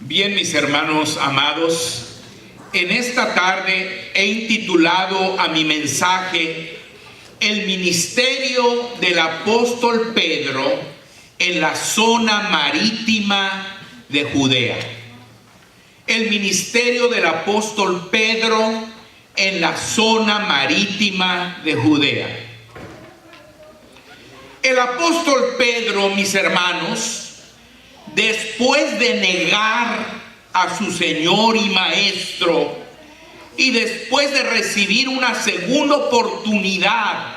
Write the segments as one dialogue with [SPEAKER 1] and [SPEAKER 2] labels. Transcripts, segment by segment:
[SPEAKER 1] Bien, mis hermanos amados, en esta tarde he intitulado a mi mensaje El ministerio del apóstol Pedro en la zona marítima de Judea. El ministerio del apóstol Pedro en la zona marítima de Judea. El apóstol Pedro, mis hermanos, después de negar a su Señor y Maestro y después de recibir una segunda oportunidad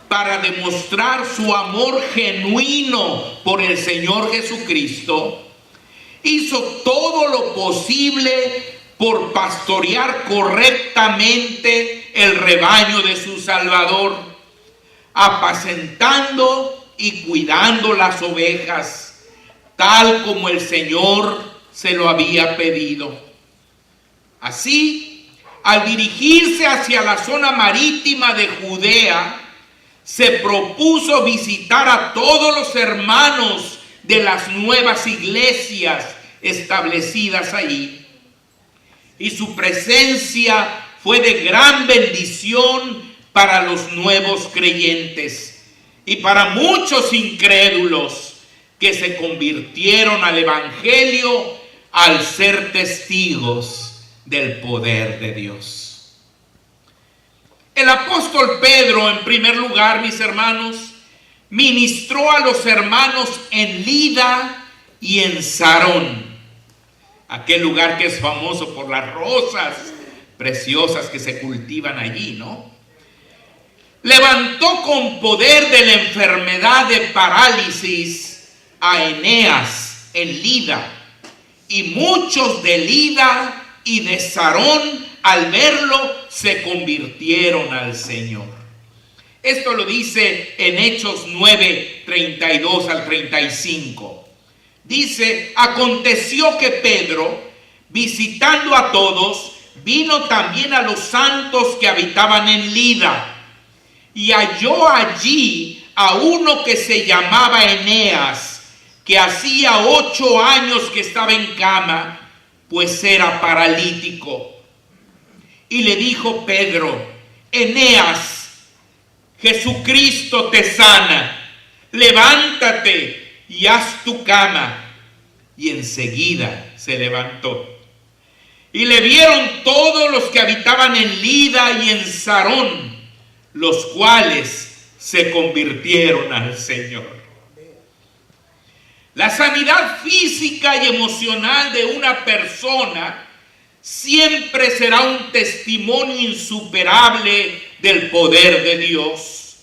[SPEAKER 1] para demostrar su amor genuino por el Señor Jesucristo, hizo todo lo posible por pastorear correctamente el rebaño de su Salvador, apacentando y cuidando las ovejas, tal como el Señor se lo había pedido. Así, al dirigirse hacia la zona marítima de Judea, se propuso visitar a todos los hermanos de las nuevas iglesias establecidas allí. Y su presencia fue de gran bendición para los nuevos creyentes y para muchos incrédulos que se convirtieron al Evangelio al ser testigos del poder de Dios. El apóstol Pedro, en primer lugar, mis hermanos, ministró a los hermanos en Lida y en Sarón, aquel lugar que es famoso por las rosas preciosas que se cultivan allí, ¿no? Levantó con poder de la enfermedad de parálisis a Eneas en Lida, y muchos de Lida y de Sarón al verlo se convirtieron al Señor. Esto lo dice en Hechos 9, 32 al 35. Dice: aconteció que Pedro, visitando a todos, vino también a los santos que habitaban en Lida, y halló allí a uno que se llamaba Eneas, que hacía 8 años que estaba en cama, pues era paralítico. Y le dijo Pedro: Eneas, Jesucristo te sana, levántate y haz tu cama. Y enseguida se levantó. Y le vieron todos los que habitaban en Lida y en Sarón, los cuales se convirtieron al Señor. La sanidad física y emocional de una persona siempre será un testimonio insuperable del poder de Dios,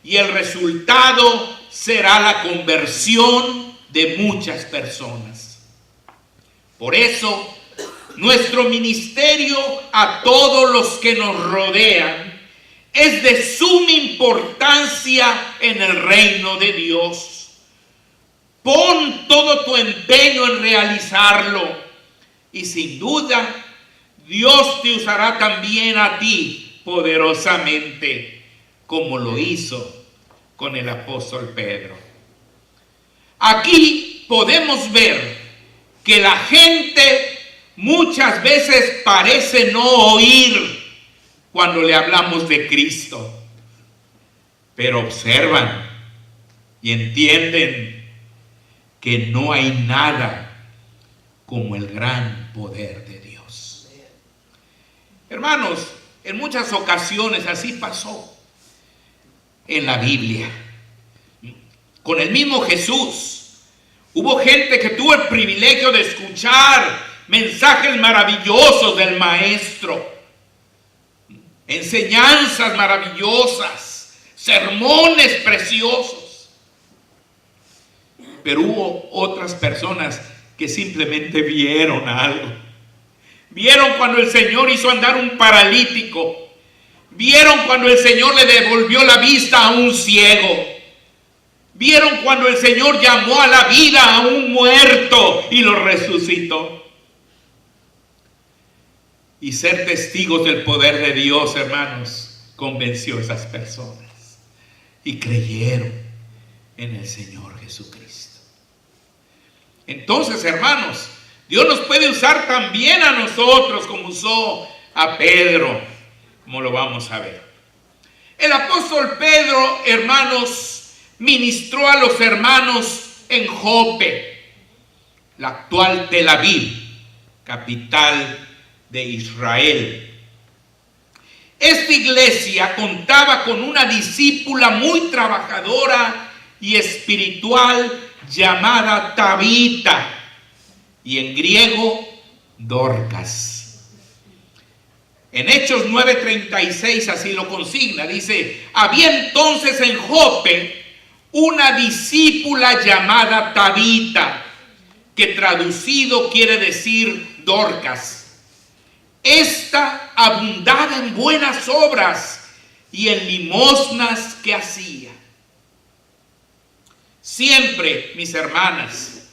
[SPEAKER 1] y el resultado será la conversión de muchas personas. Por eso, nuestro ministerio a todos los que nos rodean es de suma importancia en el reino de Dios. Pon todo tu empeño en realizarlo, y sin duda Dios te usará también a ti poderosamente, como lo hizo con el apóstol Pedro. Aquí podemos ver que la gente muchas veces parece no oír cuando le hablamos de Cristo, pero observan y entienden que no hay nada como el gran poder de Dios. Hermanos, en muchas ocasiones así pasó en la Biblia. Con el mismo Jesús, hubo gente que tuvo el privilegio de escuchar mensajes maravillosos del Maestro, enseñanzas maravillosas, sermones preciosos. Pero hubo otras personas que simplemente vieron algo. Vieron cuando el Señor hizo andar un paralítico. Vieron cuando el Señor le devolvió la vista a un ciego. Vieron cuando el Señor llamó a la vida a un muerto y lo resucitó. Y ser testigos del poder de Dios, hermanos, convenció a esas personas. Y creyeron en el Señor Jesucristo. Entonces, hermanos, Dios nos puede usar también a nosotros como usó a Pedro, como lo vamos a ver. El apóstol Pedro, hermanos, ministró a los hermanos en Jope, la actual Tel Aviv, capital de Israel. Esta iglesia contaba con una discípula muy trabajadora y espiritual llamada Tabita, y en griego Dorcas. En Hechos 9:36 así lo consigna, dice: había entonces en Jope una discípula llamada Tabita, que traducido quiere decir Dorcas. Esta abundaba en buenas obras y en limosnas que hacía. Siempre, mis hermanas,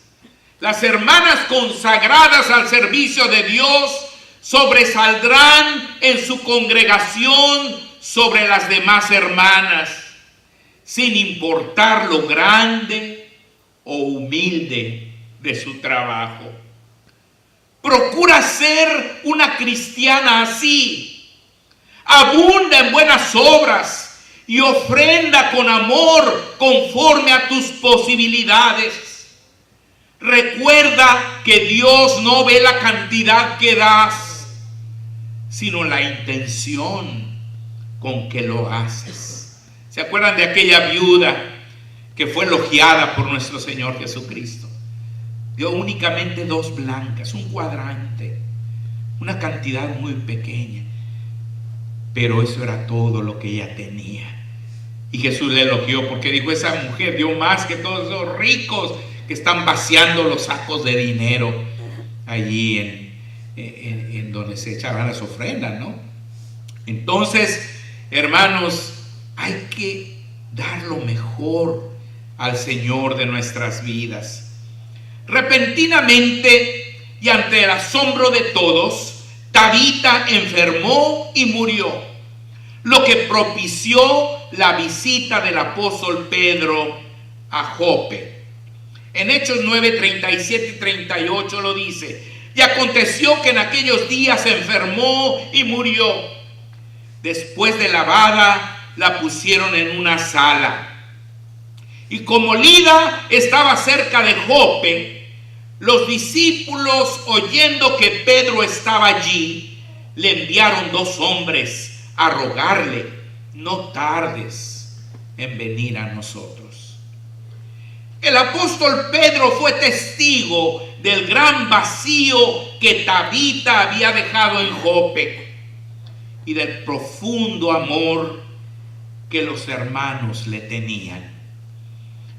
[SPEAKER 1] las hermanas consagradas al servicio de Dios sobresaldrán en su congregación sobre las demás hermanas, sin importar lo grande o humilde de su trabajo. Procura ser una cristiana así. Abunda en buenas obras y ofrenda con amor conforme a tus posibilidades. Recuerda que Dios no ve la cantidad que das, sino la intención con que lo haces. ¿Se acuerdan de aquella viuda que fue elogiada por nuestro Señor Jesucristo? Dio únicamente 2 blancas, un cuadrante, una cantidad muy pequeña, pero eso era todo lo que ella tenía. Y Jesús le elogió porque dijo: esa mujer dio más que todos los ricos que están vaciando los sacos de dinero allí en donde se echaban las ofrendas, ¿no? Entonces, hermanos, hay que dar lo mejor al Señor de nuestras vidas. Repentinamente y ante el asombro de todos, Tabita enfermó y murió, lo que propició la visita del apóstol Pedro a Jope. En Hechos 9:37 y 38 lo dice: y aconteció que en aquellos días se enfermó y murió. Después de lavada, la pusieron en una sala. Y como Lida estaba cerca de Jope, los discípulos, oyendo que Pedro estaba allí, le enviaron 2 hombres a rogarle: no tardes en venir a nosotros. El apóstol Pedro fue testigo del gran vacío que Tabita había dejado en Jope y del profundo amor que los hermanos le tenían.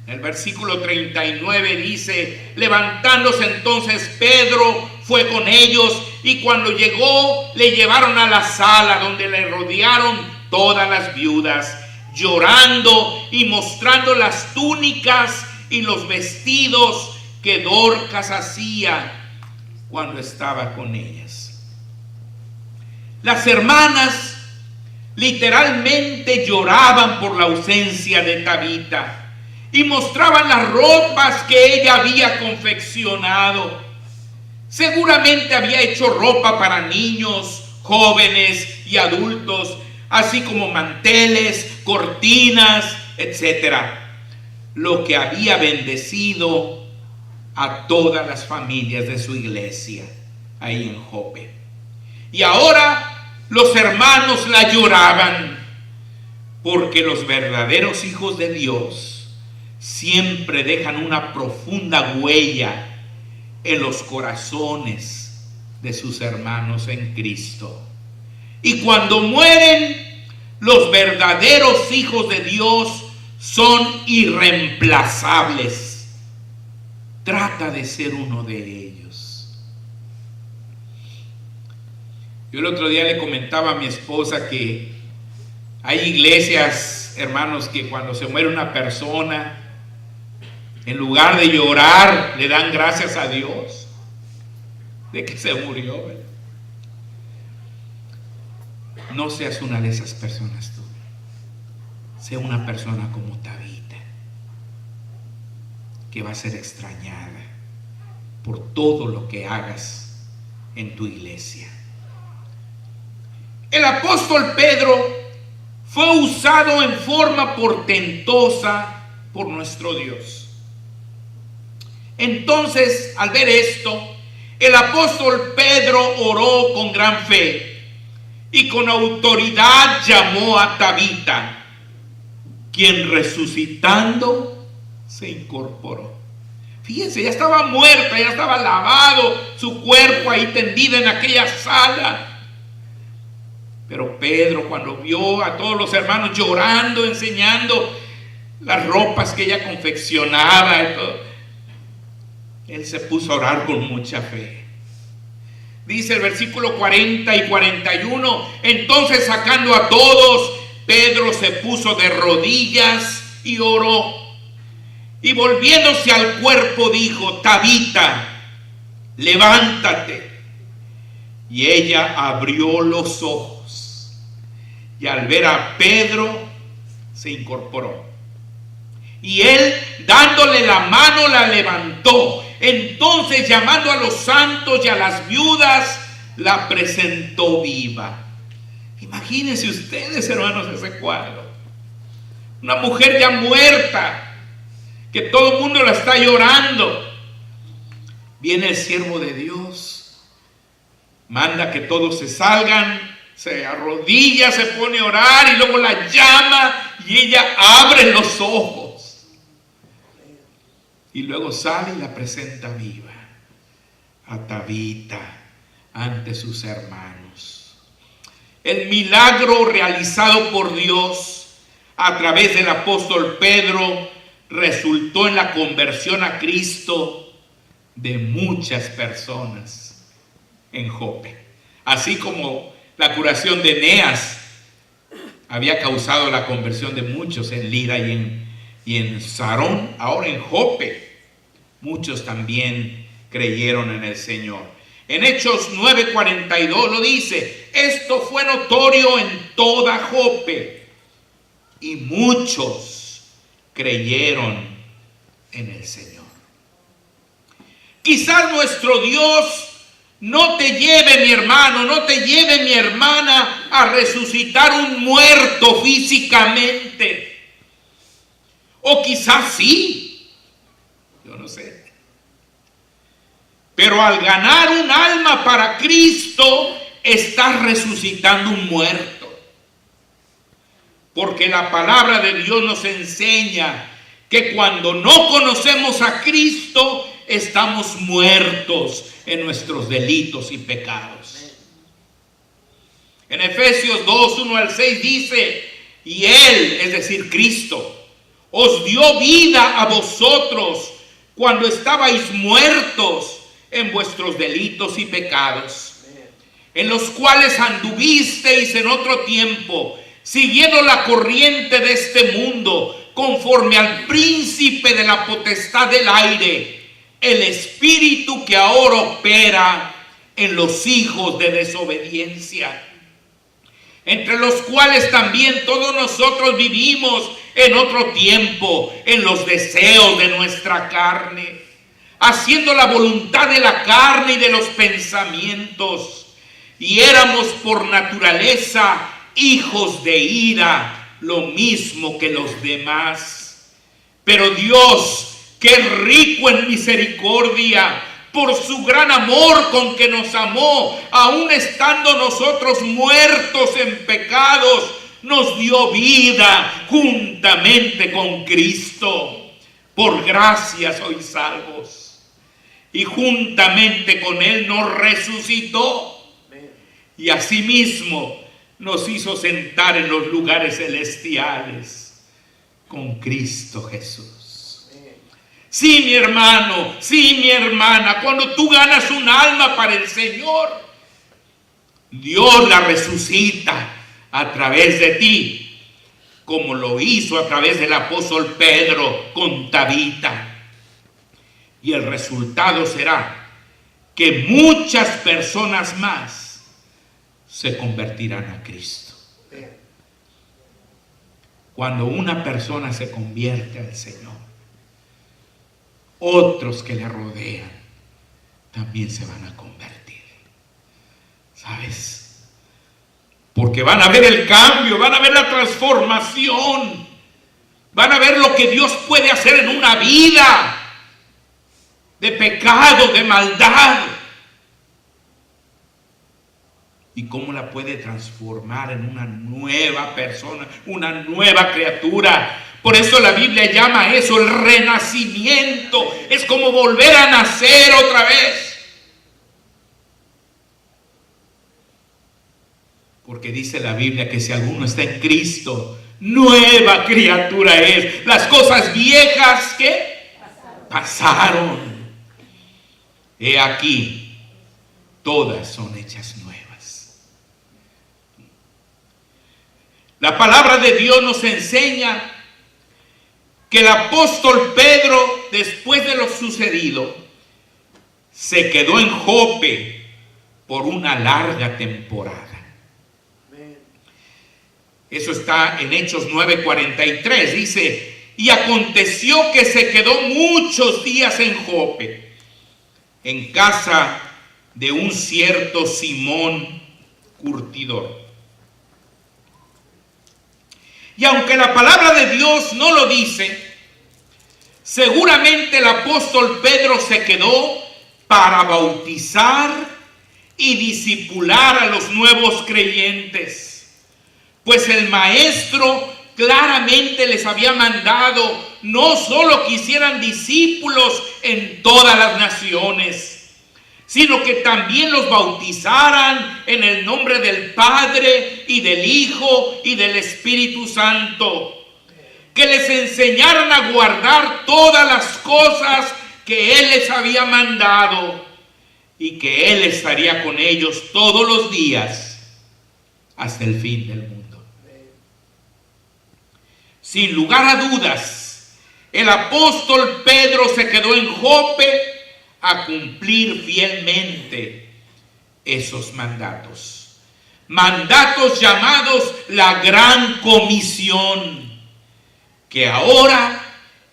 [SPEAKER 1] El versículo 39 dice: levantándose entonces Pedro fue con ellos, y cuando llegó le llevaron a la sala donde le rodearon todas las viudas, llorando y mostrando las túnicas y los vestidos que Dorcas hacía cuando estaba con ellas. Las hermanas literalmente lloraban por la ausencia de Tabita y mostraban las ropas que ella había confeccionado. Seguramente había hecho ropa para niños, jóvenes y adultos, así como manteles, cortinas, etc. Lo que había bendecido a todas las familias de su iglesia ahí en Jope. Y ahora los hermanos la lloraban, porque los verdaderos hijos de Dios siempre dejan una profunda huella en los corazones de sus hermanos en Cristo. Y cuando mueren, los verdaderos hijos de Dios son irreemplazables. Trata de ser uno de ellos. Yo el otro día le comentaba a mi esposa que hay iglesias, hermanos, que cuando se muere una persona, en lugar de llorar, le dan gracias a Dios de que se murió, ¿verdad? No seas una de esas personas tú. Sé una persona como Tabita, que va a ser extrañada, por todo lo que hagas en tu iglesia. El apóstol Pedro fue usado en forma portentosa por nuestro Dios. Entonces, al ver esto, el apóstol Pedro oró con gran fe y con autoridad llamó a Tabita, quien resucitando se incorporó. Fíjense, ya estaba muerta, ya estaba lavado su cuerpo ahí tendida en aquella sala. Pero Pedro, cuando vio a todos los hermanos llorando, enseñando las ropas que ella confeccionaba y todo, él se puso a orar con mucha fe. Dice el versículo 40 y 41, entonces sacando a todos, Pedro se puso de rodillas y oró. Y volviéndose al cuerpo dijo, Tabita, levántate. Y ella abrió los ojos. Y al ver a Pedro, se incorporó. Y él, dándole la mano, la levantó. Entonces, llamando a los santos y a las viudas, la presentó viva. Imagínense ustedes, hermanos, ese cuadro. Una mujer ya muerta, que todo el mundo la está llorando. Viene el siervo de Dios, manda que todos se salgan, se arrodilla, se pone a orar y luego la llama y ella abre los ojos. Y luego sale y la presenta viva a Tabita ante sus hermanos. El milagro realizado por Dios a través del apóstol Pedro resultó en la conversión a Cristo de muchas personas en Jope. Así como la curación de Eneas había causado la conversión de muchos en Lida y en Sarón, ahora en Jope muchos también creyeron en el Señor. En Hechos 9:42 lo dice, esto fue notorio en toda Jope y muchos creyeron en el Señor. Quizás nuestro Dios no te lleve, mi hermano, no te lleve, mi hermana, a resucitar un muerto físicamente. O quizás sí, yo no sé. Pero al ganar un alma para Cristo, estás resucitando un muerto. Porque la palabra de Dios nos enseña que cuando no conocemos a Cristo, estamos muertos en nuestros delitos y pecados. En Efesios 2, 1 al 6 dice, y Él, es decir, Cristo, os dio vida a vosotros cuando estabais muertos en vuestros delitos y pecados, en los cuales anduvisteis en otro tiempo, siguiendo la corriente de este mundo, conforme al príncipe de la potestad del aire, el espíritu que ahora opera en los hijos de desobediencia, entre los cuales también todos nosotros vivimos en otro tiempo, en los deseos de nuestra carne, haciendo la voluntad de la carne y de los pensamientos, y éramos por naturaleza hijos de ira, lo mismo que los demás. Pero Dios, que es rico en misericordia, por su gran amor con que nos amó, aun estando nosotros muertos en pecados, nos dio vida juntamente con Cristo. Por gracia sois salvos. Y juntamente con Él nos resucitó. Y asimismo nos hizo sentar en los lugares celestiales con Cristo Jesús. Sí, mi hermano, sí, mi hermana, cuando tú ganas un alma para el Señor, Dios la resucita a través de ti, como lo hizo a través del apóstol Pedro con Tabita. Y el resultado será que muchas personas más se convertirán a Cristo. Cuando una persona se convierte al Señor, otros que le rodean también se van a convertir. ¿Sabes? Porque van a ver el cambio, van a ver la transformación, van a ver lo que Dios puede hacer en una vida de pecado, de maldad, y cómo la puede transformar en una nueva persona, una nueva criatura. Por eso la Biblia llama a eso el renacimiento. Es como volver a nacer otra vez. Porque dice la Biblia que si alguno está en Cristo, nueva criatura es. Las cosas viejas que pasaron. He aquí, todas son hechas nuevas. La palabra de Dios nos enseña que el apóstol Pedro, después de lo sucedido, se quedó en Jope por una larga temporada. Eso está en Hechos 9:43. Dice: y aconteció que se quedó muchos días en Jope, en casa de un cierto Simón curtidor. Y aunque la palabra de Dios no lo dice, seguramente el apóstol Pedro se quedó para bautizar y discipular a los nuevos creyentes. Pues el maestro claramente les había mandado no solo que hicieran discípulos en todas las naciones, sino que también los bautizaran en el nombre del Padre y del Hijo y del Espíritu Santo. Que les enseñaran a guardar todas las cosas que Él les había mandado, y que Él estaría con ellos todos los días hasta el fin del mundo. Sin lugar a dudas, el apóstol Pedro se quedó en Jope a cumplir fielmente esos mandatos. Mandatos llamados la Gran Comisión, que ahora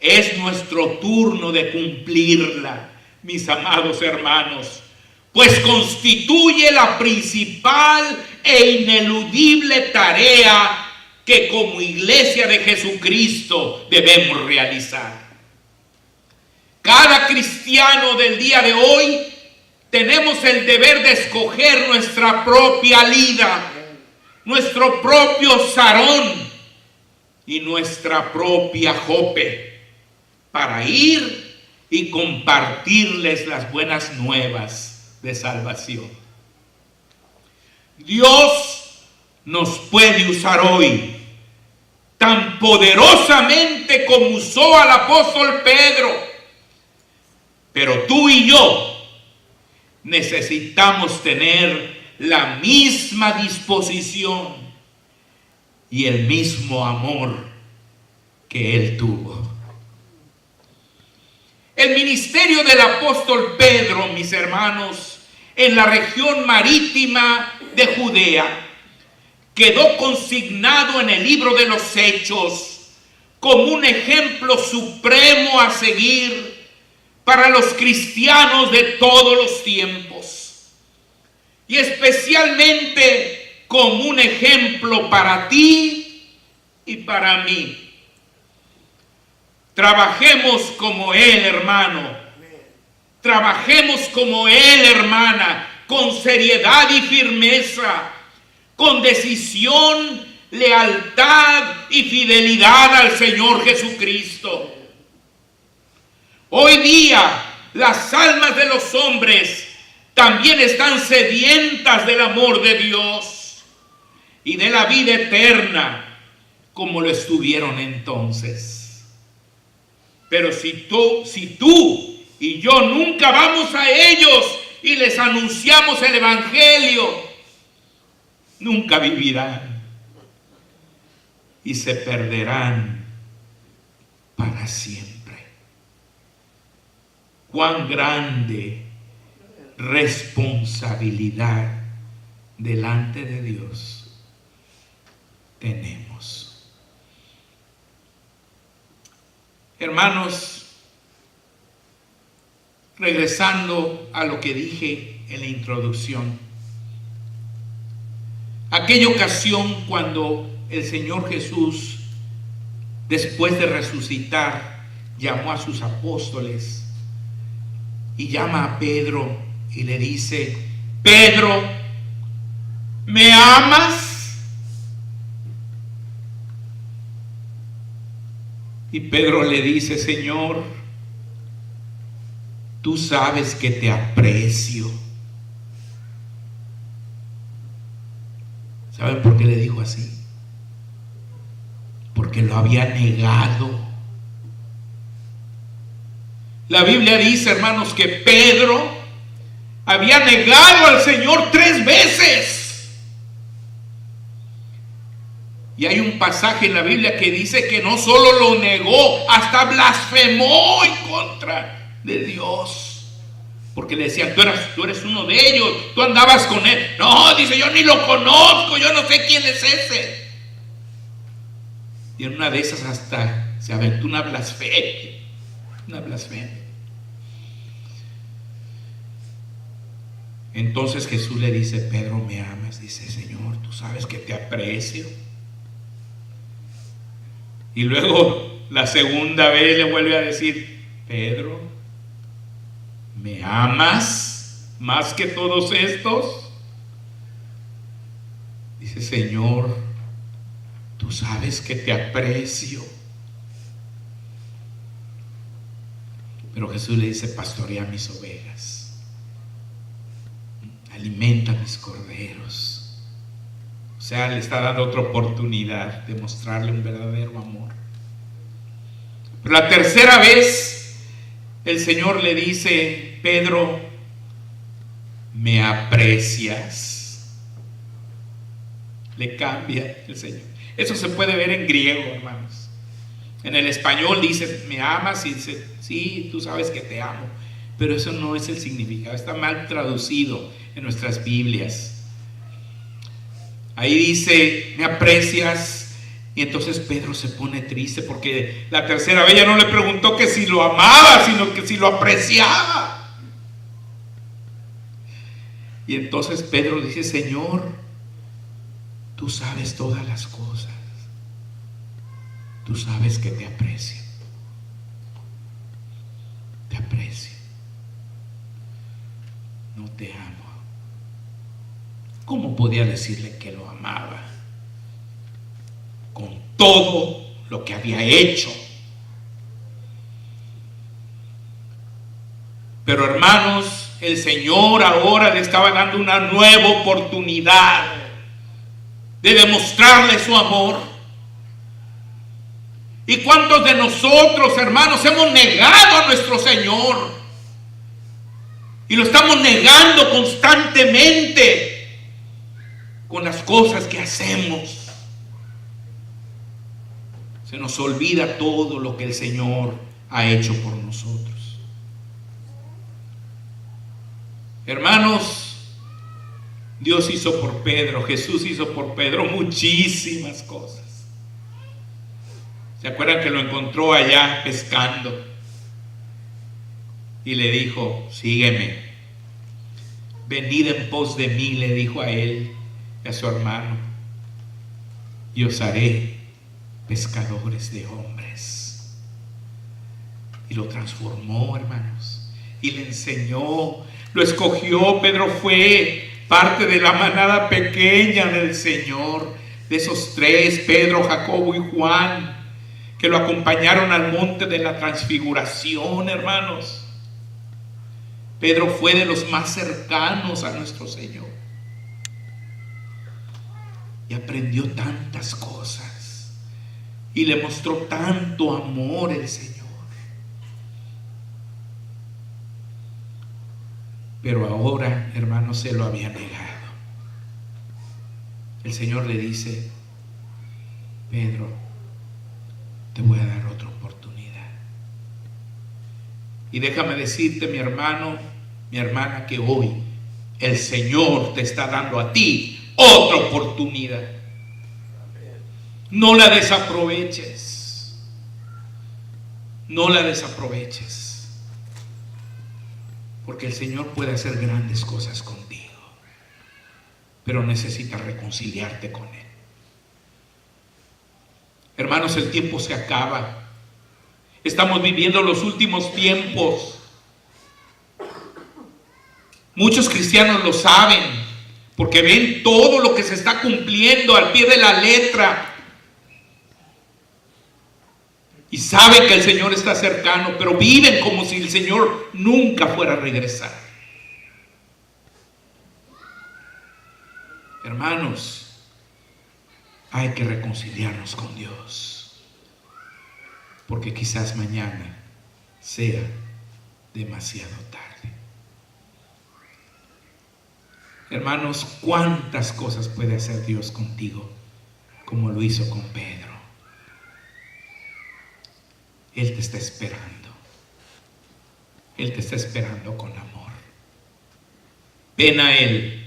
[SPEAKER 1] es nuestro turno de cumplirla, mis amados hermanos, pues constituye la principal e ineludible tarea que como iglesia de Jesucristo debemos realizar. Cada cristiano del día de hoy tenemos el deber de escoger nuestra propia lida, nuestro propio Sarón y nuestra propia Jope, para ir y compartirles las buenas nuevas de salvación. Dios nos puede usar hoy tan poderosamente como usó al apóstol Pedro. Pero tú y yo necesitamos tener la misma disposición y el mismo amor que Él tuvo. El ministerio del apóstol Pedro, mis hermanos, en la región marítima de Judea, quedó consignado en el libro de los Hechos como un ejemplo supremo a seguir para los cristianos de todos los tiempos, y especialmente como un ejemplo para ti y para mí. Trabajemos como Él, hermano. Trabajemos como Él, hermana, con seriedad y firmeza, con decisión, lealtad y fidelidad al Señor Jesucristo. Hoy día las almas de los hombres también están sedientas del amor de Dios y de la vida eterna, como lo estuvieron entonces. Pero si tú y yo nunca vamos a ellos y les anunciamos el Evangelio, nunca vivirán y se perderán para siempre. Cuán grande responsabilidad delante de Dios tenemos. Hermanos, regresando a lo que dije en la introducción, aquella ocasión cuando el Señor Jesús, después de resucitar, llamó a sus apóstoles y llama a Pedro y le dice: Pedro, ¿me amas? Y Pedro le dice: Señor, tú sabes que te aprecio. ¿Saben por qué le dijo así? Porque lo había negado. La Biblia dice, hermanos, que Pedro había negado al Señor 3 veces. Y hay un pasaje en la Biblia que dice que no solo lo negó, hasta blasfemó en contra de Dios. Porque le decían: tú eres uno de ellos, tú andabas con él. No, dice: yo ni lo conozco, yo no sé quién es ese. Y en una de esas hasta se aventó una blasfemia. Una blasfemia. Entonces Jesús le dice: Pedro, ¿me amas? Dice: Señor, tú sabes que te aprecio. Y luego la segunda vez le vuelve a decir: Pedro, ¿me amas más que todos estos? Dice: Señor, tú sabes que te aprecio. Pero Jesús le dice: pastorea mis ovejas, alimenta mis corderos. O sea, le está dando otra oportunidad de mostrarle un verdadero amor. Pero la tercera vez el Señor le dice: Pedro, ¿me aprecias? Le cambia el Señor. Eso se puede ver en griego, hermanos. En el español dice: ¿me amas? Y dice: sí, tú sabes que te amo. Pero eso no es el significado. Está mal traducido en nuestras Biblias. Ahí dice: ¿me aprecias? Y entonces Pedro se pone triste porque la tercera vez ya no le preguntó que si lo amaba, sino que si lo apreciaba. Y entonces Pedro dice: Señor, tú sabes todas las cosas. Tú sabes que te aprecio. Te aprecio. No te amo. ¿Cómo podía decirle que lo amaba? Con todo lo que había hecho. Pero hermanos, el Señor ahora le estaba dando una nueva oportunidad de demostrarle su amor. ¿Y cuántos de nosotros, hermanos, hemos negado a nuestro Señor? Y lo estamos negando constantemente con las cosas que hacemos. Se nos olvida todo lo que el Señor ha hecho por nosotros. Hermanos, Dios hizo por Pedro, Jesús hizo por Pedro muchísimas cosas. ¿Se acuerdan que lo encontró allá pescando? Y le dijo: sígueme. Venid en pos de mí, le dijo a él y a su hermano, y os haré pescadores de hombres. Y lo transformó, hermanos, y le enseñó, lo escogió. Pedro fue parte de la manada pequeña del Señor, de esos 3, Pedro, Jacobo y Juan, que lo acompañaron al monte de la transfiguración, hermanos. Pedro fue de los más cercanos a nuestro Señor y aprendió tantas cosas y le mostró tanto amor el Señor. Pero ahora, hermanos, se lo había negado. El Señor le dice: Pedro, te voy a dar otra oportunidad. Y déjame decirte, mi hermano, mi hermana, que hoy el Señor te está dando a ti otra oportunidad. No la desaproveches. No la desaproveches. Porque el Señor puede hacer grandes cosas contigo, pero necesitas reconciliarte con Él. Hermanos, el tiempo se acaba. Estamos viviendo los últimos tiempos. Muchos cristianos lo saben, porque ven todo lo que se está cumpliendo al pie de la letra. Y saben que el Señor está cercano, pero viven como si el Señor nunca fuera a regresar. Hermanos, hay que reconciliarnos con Dios, porque quizás mañana sea demasiado tarde. Hermanos, ¿cuántas cosas puede hacer Dios contigo como lo hizo con Pedro? Él te está esperando. Él te está esperando con amor. Ven a Él.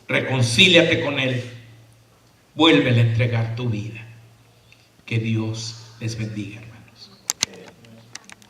[SPEAKER 1] Reconcíliate con Él. Vuélvele a entregar tu vida. Que Dios les bendiga.